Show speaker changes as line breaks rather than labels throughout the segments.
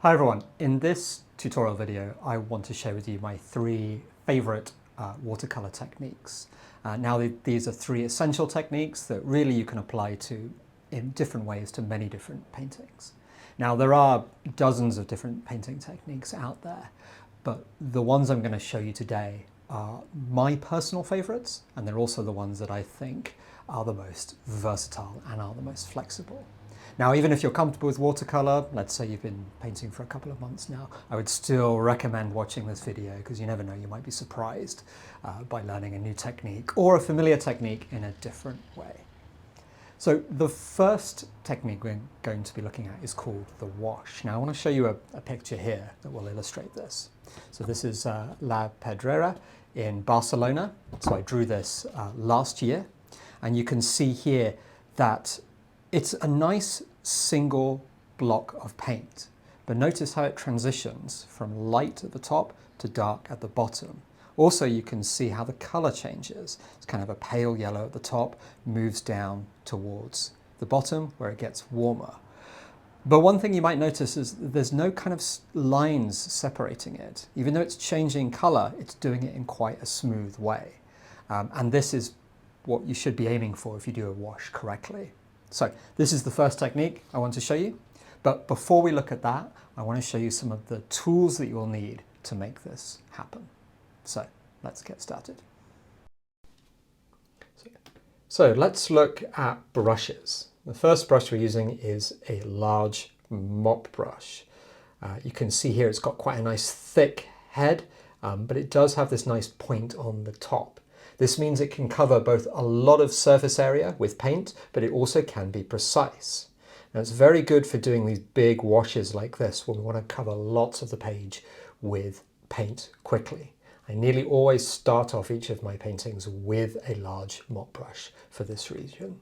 Hi everyone, in this tutorial video I want to share with you my three favorite watercolor techniques. These are three essential techniques that really you can apply to in different ways to many different paintings. Now there are dozens of different painting techniques out there, but the ones I'm going to show you today are my personal favorites, and they're also the ones that I think are the most versatile and are the most flexible. Now, even if you're comfortable with watercolor, let's say you've been painting for a couple of months now, I would still recommend watching this video because you never know, you might be surprised by learning a new technique or a familiar technique in a different way. So the first technique we're going to be looking at is called the wash. Now I want to show you a picture here that will illustrate this. So this is La Pedrera in Barcelona. So I drew this last year, and you can see here that it's a nice single block of paint, but notice how it transitions from light at the top to dark at the bottom. Also, you can see how the color changes. It's kind of a pale yellow at the top, moves down towards the bottom where it gets warmer. But one thing you might notice is there's no kind of lines separating it. Even though it's changing color, it's doing it in quite a smooth way. And this is what you should be aiming for if you do a wash correctly. So this is the first technique I want to show you. But before we look at that, I want to show you some of the tools that you will need to make this happen. So let's get started. So let's look at brushes. The first brush we're using is a large mop brush. You can see here it's got quite a nice thick head, but it does have this nice point on the top. This means it can cover both a lot of surface area with paint, but it also can be precise. Now it's very good for doing these big washes like this when we want to cover lots of the page with paint quickly. I nearly always start off each of my paintings with a large mop brush for this reason.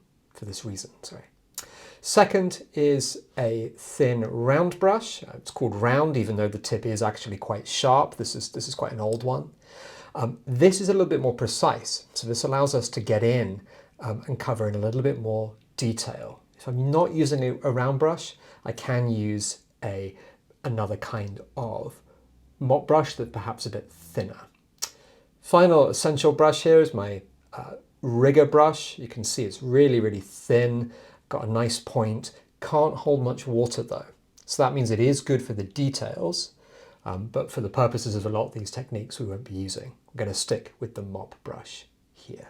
Second is a thin round brush. It's called round even though the tip is actually quite sharp. This is quite an old one. This is a little bit more precise, so this allows us to get in and cover in a little bit more detail. If I'm not using a round brush, I can use another kind of mop brush that's perhaps a bit thinner. Final essential brush here is my rigger brush. You can see it's really, really thin, got a nice point, can't hold much water though. So that means it is good for the details, but for the purposes of a lot of these techniques we won't be using. We're going to stick with the mop brush here.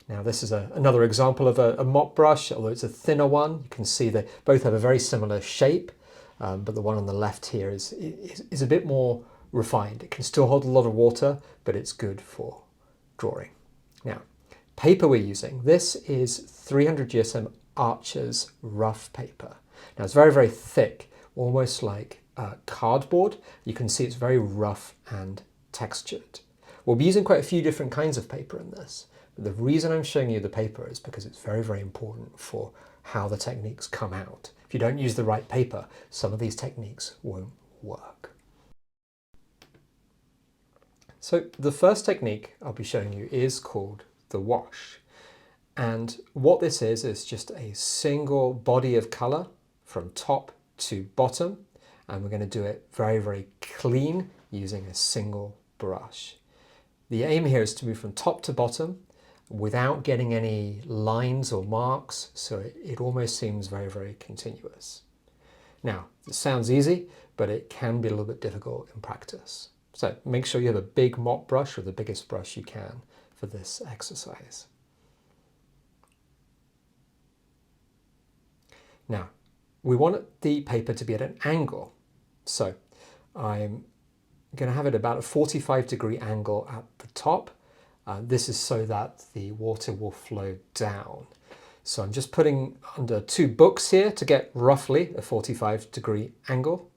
Now this is another example of a mop brush, although it's a thinner one. You can see they both have a very similar shape. But the one on the left here is a bit more refined. It can still hold a lot of water, but it's good for drawing. Now, paper we're using, this is 300 GSM Arches rough paper. Now it's very, very thick, almost like cardboard. You can see it's very rough and textured. We'll be using quite a few different kinds of paper in this. But the reason I'm showing you the paper is because it's very, very important for how the techniques come out. If you don't use the right paper, some of these techniques won't work. So the first technique I'll be showing you is called the wash. And what this is just a single body of color from top to bottom. And we're going to do it very, very clean using a single brush. The aim here is to move from top to bottom without getting any lines or marks, so it almost seems very, very continuous. Now, it sounds easy, but it can be a little bit difficult in practice. So make sure you have a big mop brush or the biggest brush you can for this exercise. Now, we want the paper to be at an angle. So I'm going to have it about a 45-degree angle at the top. This is so that the water will flow down. So I'm just putting under two books here to get roughly a 45-degree angle.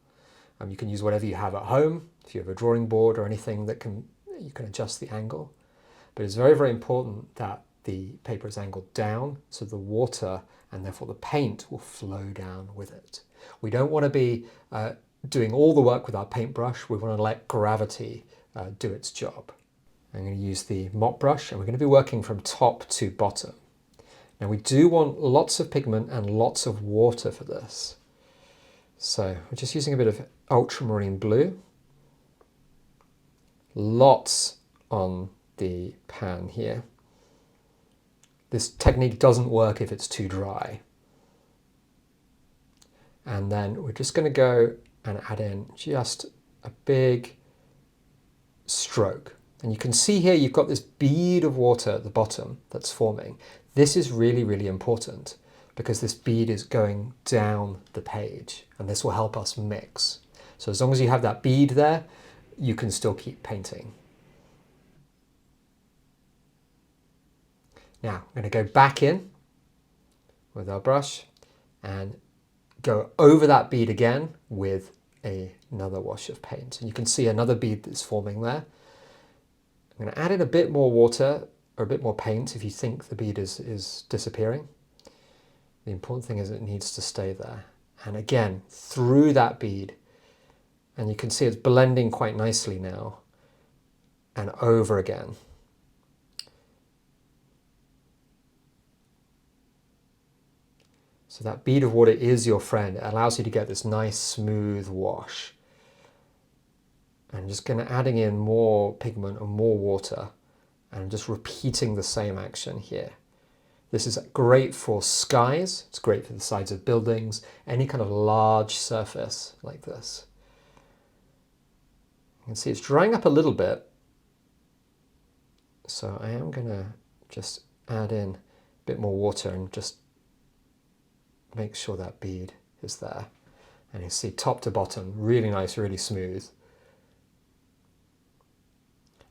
You can use whatever you have at home. If you have a drawing board or anything that you can adjust the angle. But it's very, very important that the paper is angled down so the water and therefore the paint will flow down with it. We don't want to be doing all the work with our paintbrush. We want to let gravity do its job. I'm going to use the mop brush and we're going to be working from top to bottom. Now we do want lots of pigment and lots of water for this. So we're just using a bit of ultramarine blue. Lots on the pan here. This technique doesn't work if it's too dry. And then we're just going to go and add in just a big stroke. And you can see here you've got this bead of water at the bottom that's forming. This is really, really important because this bead is going down the page and this will help us mix. So as long as you have that bead there, you can still keep painting. Now I'm going to go back in with our brush and go over that bead again with another wash of paint. And you can see another bead that's forming there. I'm going to add in a bit more water or a bit more paint if you think the bead is disappearing. The important thing is it needs to stay there. And again, through that bead, and you can see it's blending quite nicely now, and over again. So that bead of water is your friend. It allows you to get this nice smooth wash. I'm just going to adding in more pigment and more water and just repeating the same action here. This is great for skies. It's great for the sides of buildings, any kind of large surface like this. You can see it's drying up a little bit. So I am going to just add in a bit more water and just make sure that bead is there. And you see top to bottom, really nice, really smooth.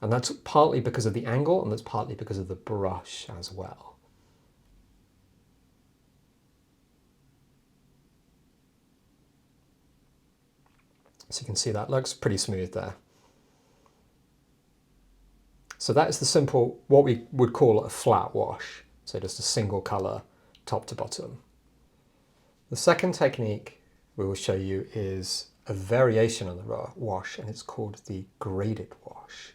And that's partly because of the angle and that's partly because of the brush as well. So you can see that looks pretty smooth there. So that is the simple, what we would call a flat wash. So just a single color, top to bottom. The second technique we will show you is a variation on the wash, and it's called the graded wash.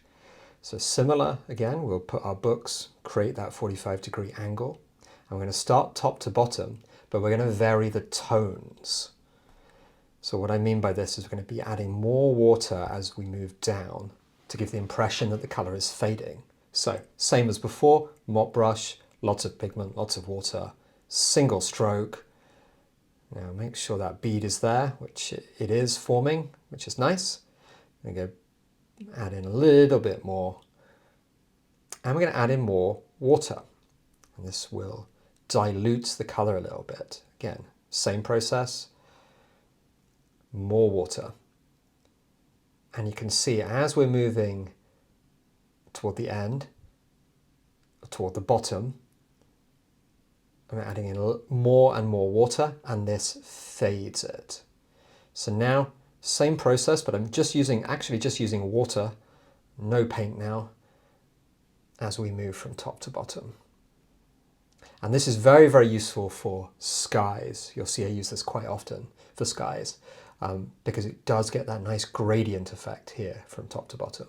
So similar, again, we'll put our books, create that 45-degree angle. And we're going to start top to bottom, but we're going to vary the tones. So what I mean by this is we're going to be adding more water as we move down to give the impression that the color is fading. So same as before, mop brush, lots of pigment, lots of water, single stroke. Now make sure that bead is there, which it is forming, which is nice. I'm going to go add in a little bit more. And we're going to add in more water. And this will dilute the color a little bit. Again, same process, more water. And you can see as we're moving toward the end, toward the bottom, I'm adding in more and more water, and this fades it. So now, same process, but I'm actually just using water, no paint now, as we move from top to bottom. And this is very, very useful for skies. You'll see I use this quite often for skies, because it does get that nice gradient effect here from top to bottom.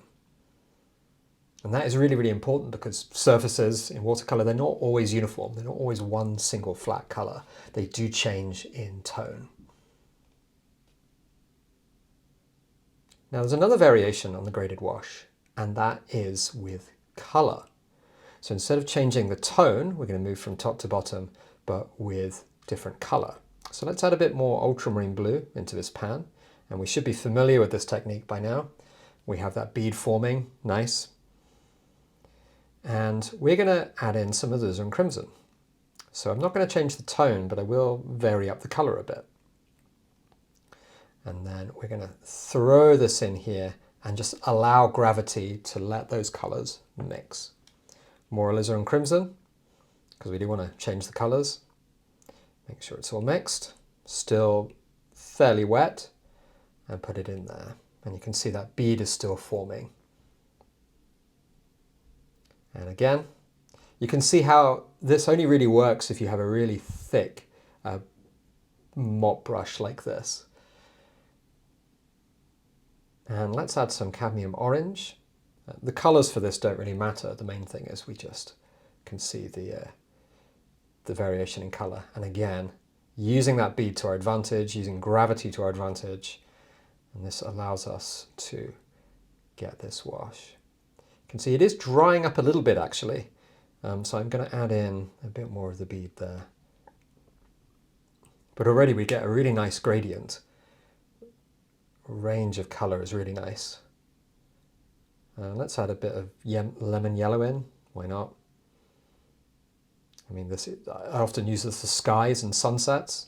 And that is really, really important because surfaces in watercolor, they're not always uniform. They're not always one single flat color. They do change in tone. Now there's another variation on the graded wash, and that is with color. So instead of changing the tone, we're going to move from top to bottom, but with different color. So let's add a bit more ultramarine blue into this pan, and we should be familiar with this technique by now. We have that bead forming, nice. And we're going to add in some alizarin crimson. So I'm not going to change the tone, but I will vary up the color a bit. And then we're going to throw this in here and just allow gravity to let those colors mix. More alizarin crimson, because we do want to change the colors. Make sure it's all mixed, still fairly wet, and put it in there. And you can see that bead is still forming. And again, you can see how this only really works if you have a really thick mop brush like this. And let's add some cadmium orange. The colors for this don't really matter. The main thing is we just can see the the variation in color. And again, using that bead to our advantage, using gravity to our advantage, and this allows us to get this wash. You can see it is drying up a little bit actually, so I'm going to add in a bit more of the bead there. But already we get a really nice gradient. Range of color is really nice. Let's add a bit of lemon yellow in, why not? I mean, I often use this for skies and sunsets.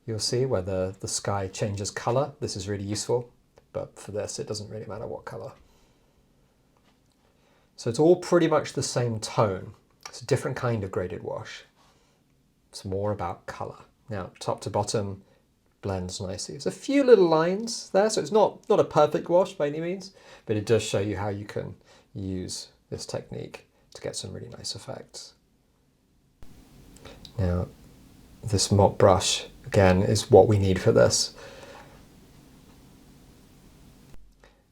You'll see where the sky changes color. This is really useful, but for this it doesn't really matter what color. So it's all pretty much the same tone. It's a different kind of graded wash. It's more about color. Now, top to bottom blends nicely. There's a few little lines there, so it's not a perfect wash by any means, but it does show you how you can use this technique to get some really nice effects. Now, this mop brush, again, is what we need for this.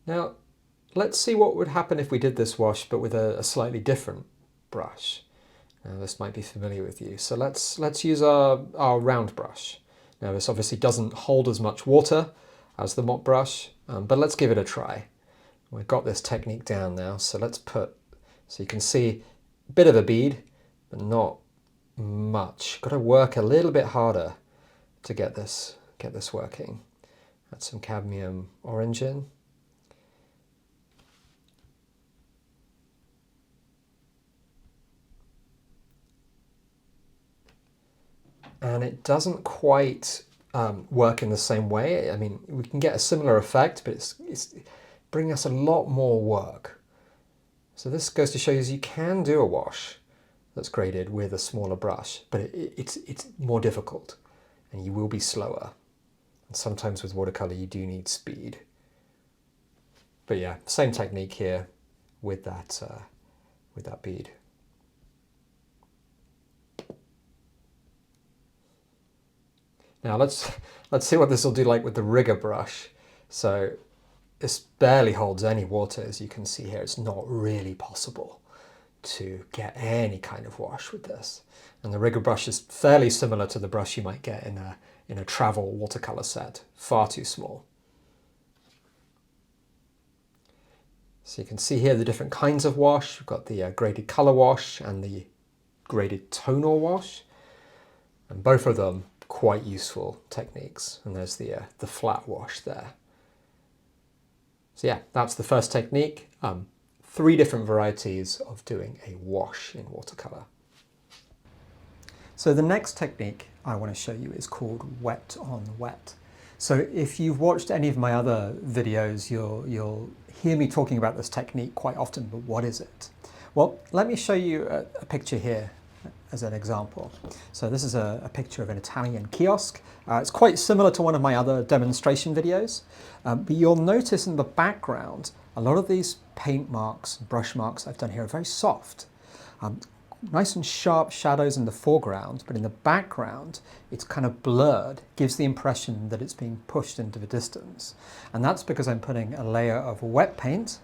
Now, let's see what would happen if we did this wash, but with a slightly different brush. Now, this might be familiar with you. So let's use our round brush. Now, this obviously doesn't hold as much water as the mop brush, but let's give it a try. We've got this technique down now, so so you can see a bit of a bead, but not much. Got to work a little bit harder to get this working. Add some cadmium orange in. And it doesn't quite work in the same way. I mean, we can get a similar effect, but it's bringing us a lot more work. So this goes to show you you can do a wash that's graded with a smaller brush, but it's more difficult and you will be slower. And sometimes with watercolor you do need speed. But yeah, same technique here with that bead. Now let's see what this will do like with the rigger brush. So this barely holds any water, as you can see here. It's not really possible to get any kind of wash with this. And the rigger brush is fairly similar to the brush you might get in a travel watercolor set. Far too small. So you can see here the different kinds of wash. We've got the graded color wash and the graded tonal wash, and both of them quite useful techniques. And there's the flat wash there. So yeah, that's the first technique. 3 different varieties of doing a wash in watercolor. So the next technique I want to show you is called wet on wet. So if you've watched any of my other videos, you'll hear me talking about this technique quite often, but what is it? Well, let me show you a picture here as an example. So this is a picture of an Italian kiosk. It's quite similar to one of my other demonstration videos, but you'll notice in the background a lot of these paint marks, brush marks I've done here are very soft. Nice and sharp shadows in the foreground, but in the background it's kind of blurred, gives the impression that it's being pushed into the distance. And that's because I'm putting a layer of wet paint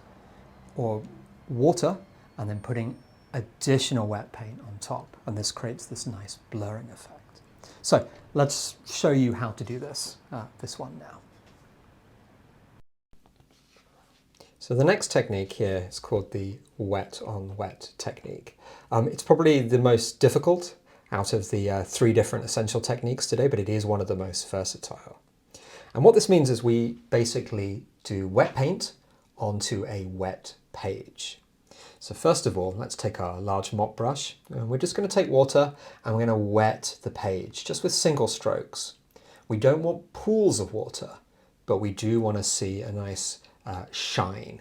or water and then putting additional wet paint on top, and this creates this nice blurring effect. So let's show you how to do this one now. So the next technique here is called the wet on wet technique. It's probably the most difficult out of the 3 different essential techniques today, but it is one of the most versatile. And what this means is we basically do wet paint onto a wet page. So first of all, let's take our large mop brush, and we're just going to take water and we're going to wet the page just with single strokes. We don't want pools of water, but we do want to see a nice shine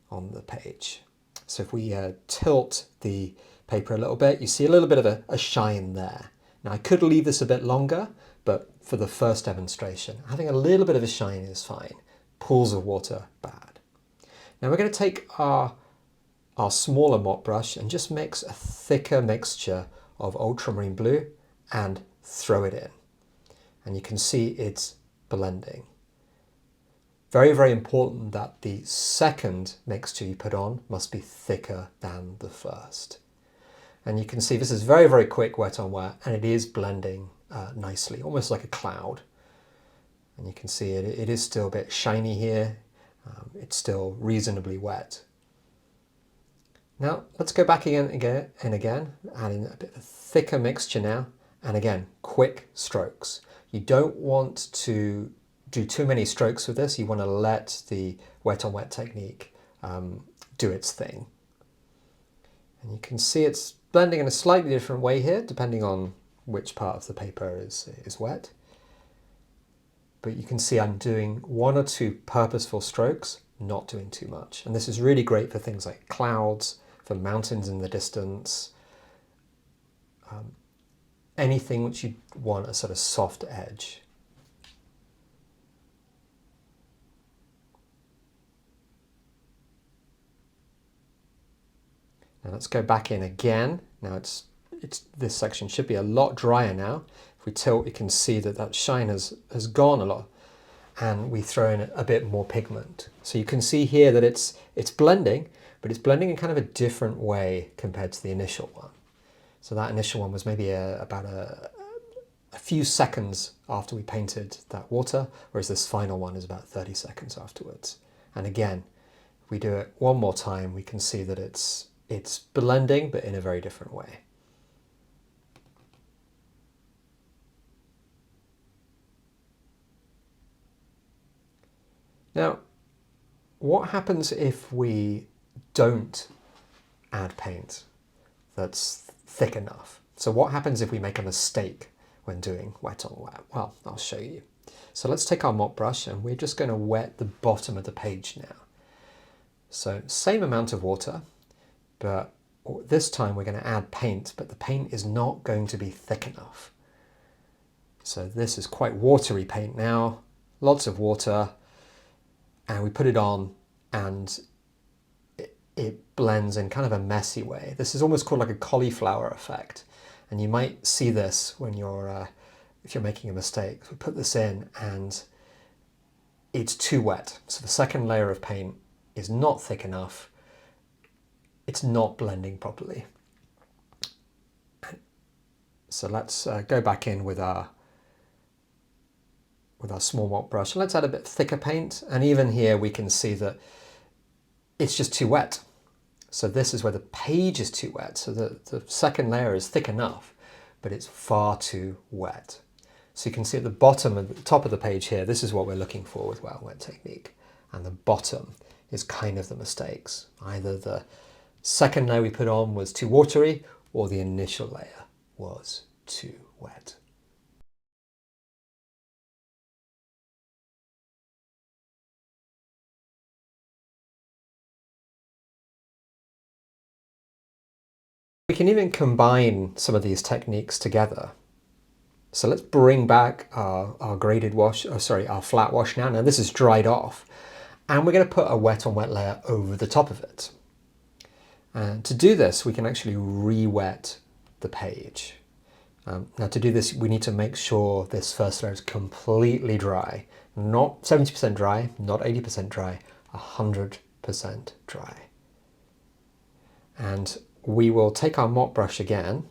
on the page. So if we tilt the paper a little bit, you see a little bit of a shine there. Now I could leave this a bit longer, but for the first demonstration, having a little bit of a shine is fine. Pools of water, bad. Now we're going to take our smaller mop brush and just mix a thicker mixture of ultramarine blue and throw it in. And you can see it's blending. Very, very important that the second mixture you put on must be thicker than the first. And you can see this is very, very quick wet on wet, and it is blending nicely, almost like a cloud. And you can see it is still a bit shiny here. It's still reasonably wet. Now let's go back again, adding a bit of a thicker mixture now. And again, quick strokes. You don't want to do too many strokes with this. You want to let the wet on wet technique do its thing. And you can see it's blending in a slightly different way here, depending on which part of the paper is wet. But you can see I'm doing one or two purposeful strokes, not doing too much. And this is really great for things like clouds, for mountains in the distance, anything which you want a sort of soft edge. Now let's go back in again. Now this section should be a lot drier now. If we tilt, you can see that shine has gone a lot, and we throw in a bit more pigment. So you can see here that it's blending, but it's blending in kind of a different way compared to the initial one. So that initial one was maybe about a few seconds after we painted that water, whereas this final one is about 30 seconds afterwards. And again, if we do it one more time, we can see that it's blending, but in a very different way. Now, what happens if we don't add paint that's thick enough? So what happens if we make a mistake when doing wet on wet? Well, I'll show you. So let's take our mop brush and we're just going to wet the bottom of the page now. So same amount of water, but this time we're going to add paint, but the paint is not going to be thick enough. So this is quite watery paint now, lots of water, and we put it on and it blends in kind of a messy way. This is almost called like a cauliflower effect. And you might see this when you're, if you're making a mistake. So we put this in and it's too wet. So the second layer of paint is not thick enough. It's not blending properly. So let's go back in with our small mop brush. Let's add a bit thicker paint. And even here we can see that it's just too wet. So this is where the page is too wet. So the second layer is thick enough, but it's far too wet. So you can see at the bottom and the top of the page here, this is what we're looking for with wet on wet technique. And the bottom is kind of the mistakes. Either the second layer we put on was too watery, or the initial layer was too wet. We can even combine some of these techniques together. So let's bring back our graded wash, our flat wash now. Now this is dried off, and we're going to put a wet on wet layer over the top of it. And to do this, we can actually re-wet the page. Now to do this, we need to make sure this first layer is completely dry. Not 70% dry, not 80% dry, 100% dry. And we will take our mop brush again.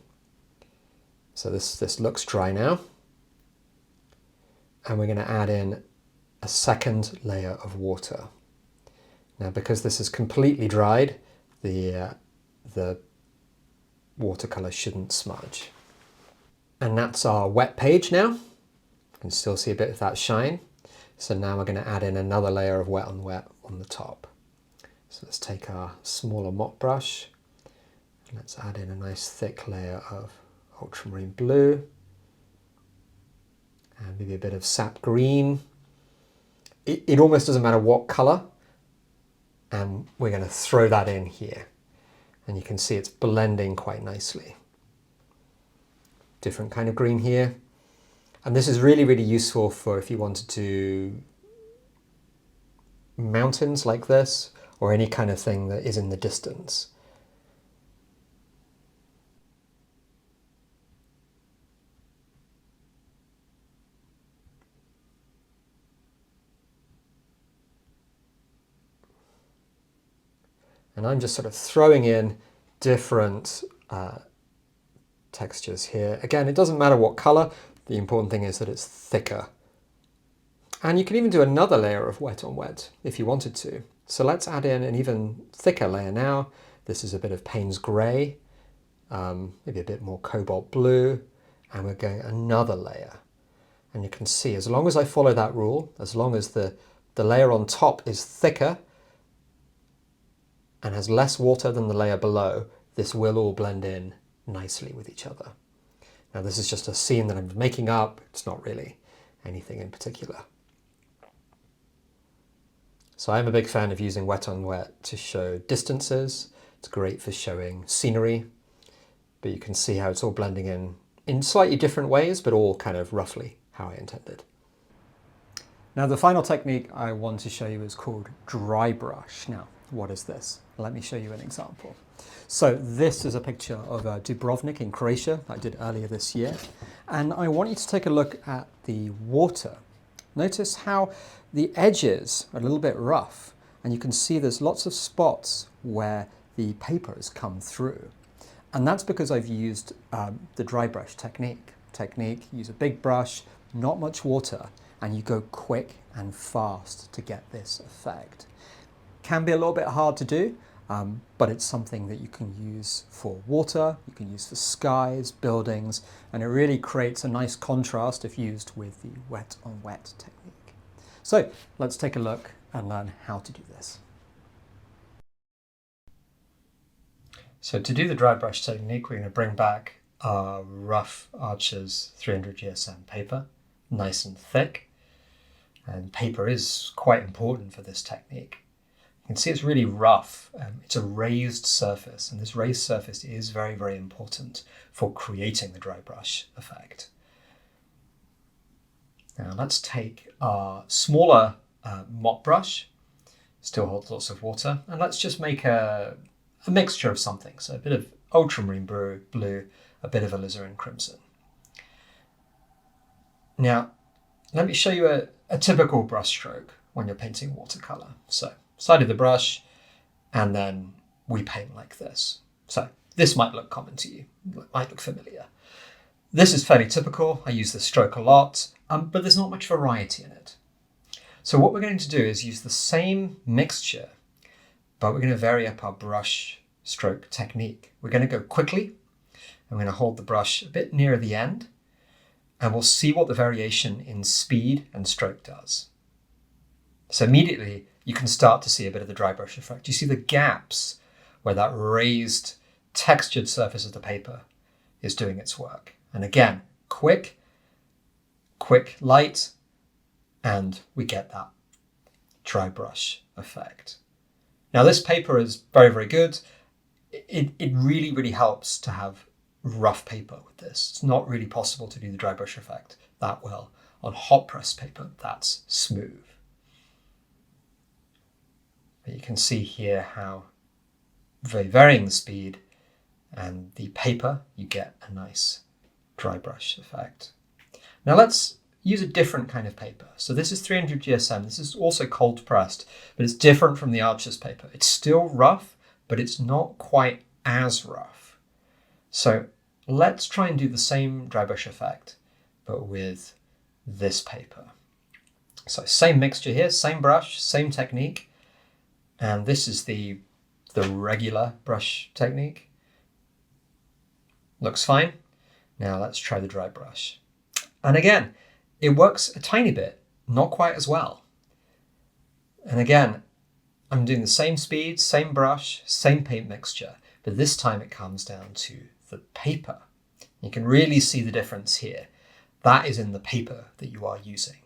So this looks dry now. And we're going to add in a second layer of water. Now because this is completely dried, the watercolor shouldn't smudge. And that's our wet page now. You can still see a bit of that shine. So now we're going to add in another layer of wet on wet on the top. So let's take our smaller mop brush. Let's add in a nice thick layer of ultramarine blue and maybe a bit of sap green. It almost doesn't matter what color, and we're going to throw that in here. And you can see it's blending quite nicely. Different kind of green here. And this is really, really useful for if you want to do mountains like this, or any kind of thing that is in the distance. And I'm just sort of throwing in different textures here. Again, it doesn't matter what color, the important thing is that it's thicker. And you can even do another layer of wet on wet if you wanted to. So let's add in an even thicker layer now. This is a bit of Payne's Grey, maybe a bit more cobalt blue, and we're going another layer. And you can see, as long as I follow that rule, as long as the layer on top is thicker and has less water than the layer below, this will all blend in nicely with each other. Now this is just a scene that I'm making up, it's not really anything in particular. So I'm a big fan of using wet on wet to show distances. It's great for showing scenery, but you can see how it's all blending in slightly different ways, but all kind of roughly how I intended. Now the final technique I want to show you is called dry brush. Now, what is this? Let me show you an example. So this is a picture of Dubrovnik in Croatia that I did earlier this year. And I want you to take a look at the water. Notice how the edges are a little bit rough, and you can see there's lots of spots where the paper has come through. And that's because I've used the dry brush technique. Use a big brush, not much water, and you go quick and fast to get this effect. Can be a little bit hard to do, but it's something that you can use for water, you can use for skies, buildings, and it really creates a nice contrast if used with the wet on wet technique. So let's take a look and learn how to do this. So to do the dry brush technique, we're going to bring back our rough Arches 300 GSM paper, nice and thick. And paper is quite important for this technique. You can see it's really rough. It's a raised surface, and this raised surface is very, very important for creating the dry brush effect. Now let's take our smaller mop brush, still holds lots of water, and let's just make a mixture of something. So a bit of ultramarine blue, a bit of alizarin crimson. Now, let me show you a typical brush stroke when you're painting watercolor. So side of the brush, and then we paint like this. So this might look common to you, might look familiar. This is fairly typical. I use this stroke a lot, but there's not much variety in it. So what we're going to do is use the same mixture, but we're going to vary up our brush stroke technique. We're going to go quickly. I'm going to hold the brush a bit nearer the end, and we'll see what the variation in speed and stroke does. So immediately you can start to see a bit of the dry brush effect. You see the gaps where that raised textured surface of the paper is doing its work. And again, quick, light, and we get that dry brush effect. Now this paper is very, very good. It really, really helps to have rough paper with this. It's not really possible to do the dry brush effect that well on hot pressed paper that's smooth. But you can see here how very varying the speed and the paper, you get a nice dry brush effect. Now let's use a different kind of paper. So this is 300 GSM. This is also cold pressed, but it's different from the Arches paper. It's still rough, but it's not quite as rough. So let's try and do the same dry brush effect, but with this paper. So same mixture here, same brush, same technique. And this is the regular brush technique. Looks fine. Now let's try the dry brush. And again, it works a tiny bit, not quite as well. And again, I'm doing the same speed, same brush, same paint mixture, but this time it comes down to the paper. You can really see the difference here. That is in the paper that you are using.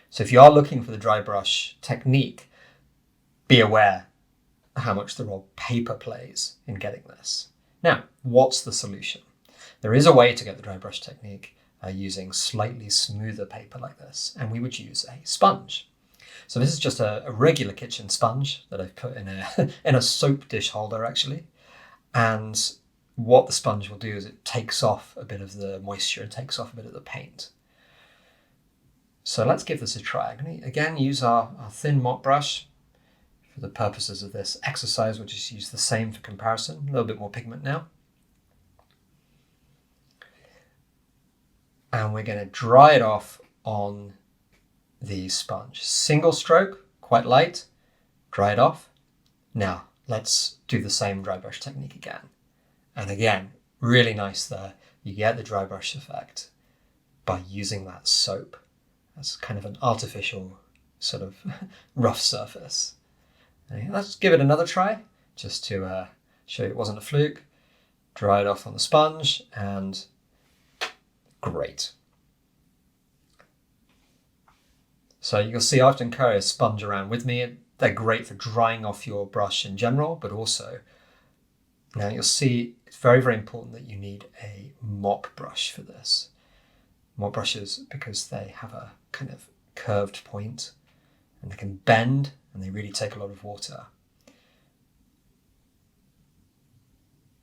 So if you are looking for the dry brush technique, be aware how much the raw paper plays in getting this. Now, what's the solution? There is a way to get the dry brush technique using slightly smoother paper like this, and we would use a sponge. So this is just a regular kitchen sponge that I've put in a soap dish holder actually. And what the sponge will do is it takes off a bit of the moisture and takes off a bit of the paint. So let's give this a try. I'm going to again use our thin mop brush. For the purposes of this exercise, we'll just use the same for comparison. A little bit more pigment now. and we're going to dry it off on the sponge. Single stroke, quite light, dry it off. Now let's do the same dry brush technique again. And again, really nice there. You get the dry brush effect by using that soap as kind of an artificial sort of rough surface. Okay, let's give it another try just to show you it wasn't a fluke. Dry it off on the sponge and great. So you'll see I often carry a sponge around with me. They're great for drying off your brush in general, but also now you'll see it's very, very important that you need a mop brush for this. Mop brushes, because they have a kind of curved point and they can bend and they really take a lot of water.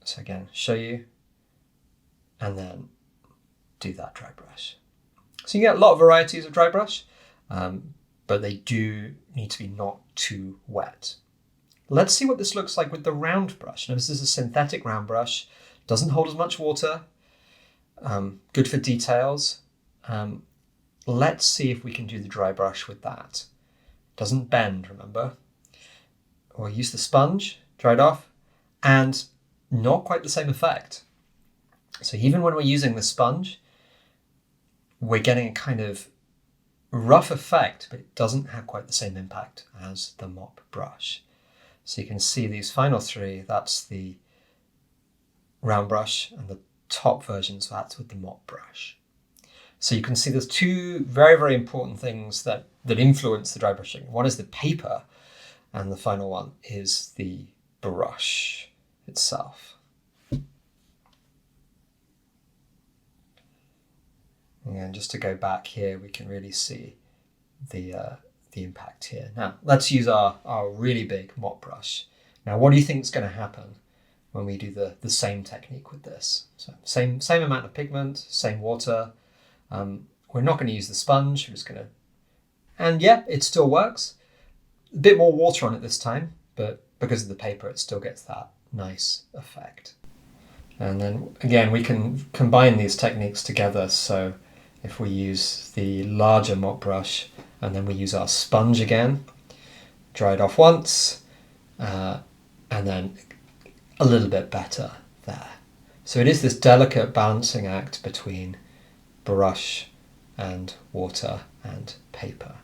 So again, show you and then do that dry brush. So you get a lot of varieties of dry brush, but they do need to be not too wet. Let's see what this looks like with the round brush. Now this is a synthetic round brush, doesn't hold as much water, good for details. Let's see if we can do the dry brush with that. Doesn't bend, remember? Or use the sponge, dry it off, and not quite the same effect. So even when we're using the sponge, we're getting a kind of rough effect, but it doesn't have quite the same impact as the mop brush. So you can see these final three, that's the round brush, and the top versions, that's with the mop brush. So you can see there's two very, very important things that influence the dry brushing. One is the paper, and the final one is the brush itself. And just to go back here, we can really see the impact here. Now, let's use our really big mop brush. Now, what do you think is going to happen when we do the same technique with this? So same amount of pigment, same water. We're not going to use the sponge. We're just going to, and yeah, it still works. A bit more water on it this time, but because of the paper, it still gets that nice effect. And then again, we can combine these techniques together. So if we use the larger mop brush and then we use our sponge again, dry it off once, and then a little bit better there. So it is this delicate balancing act between brush and water and paper.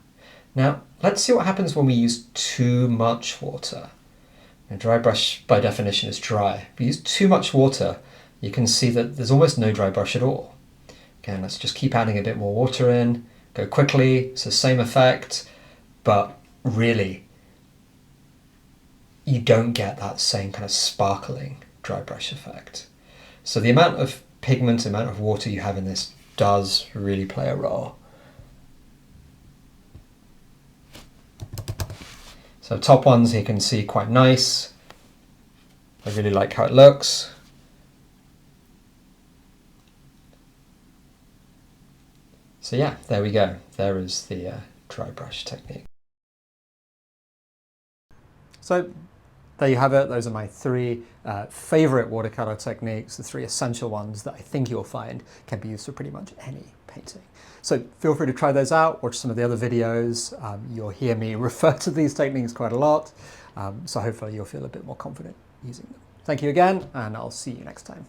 Now, let's see what happens when we use too much water. A dry brush, by definition, is dry. If we use too much water, you can see that there's almost no dry brush at all. Again, let's just keep adding a bit more water in, go quickly, it's the same effect, but really, you don't get that same kind of sparkling dry brush effect. So the amount of pigment, the amount of water you have in this does really play a role. So top ones you can see quite nice. I really like how it looks. So yeah, there we go. There is the dry brush technique. So there you have it. Those are my three favorite watercolor techniques, the three essential ones that I think you'll find can be used for pretty much any painting. So feel free to try those out, watch some of the other videos. You'll hear me refer to these techniques quite a lot. So hopefully you'll feel a bit more confident using them. Thank you again, and I'll see you next time.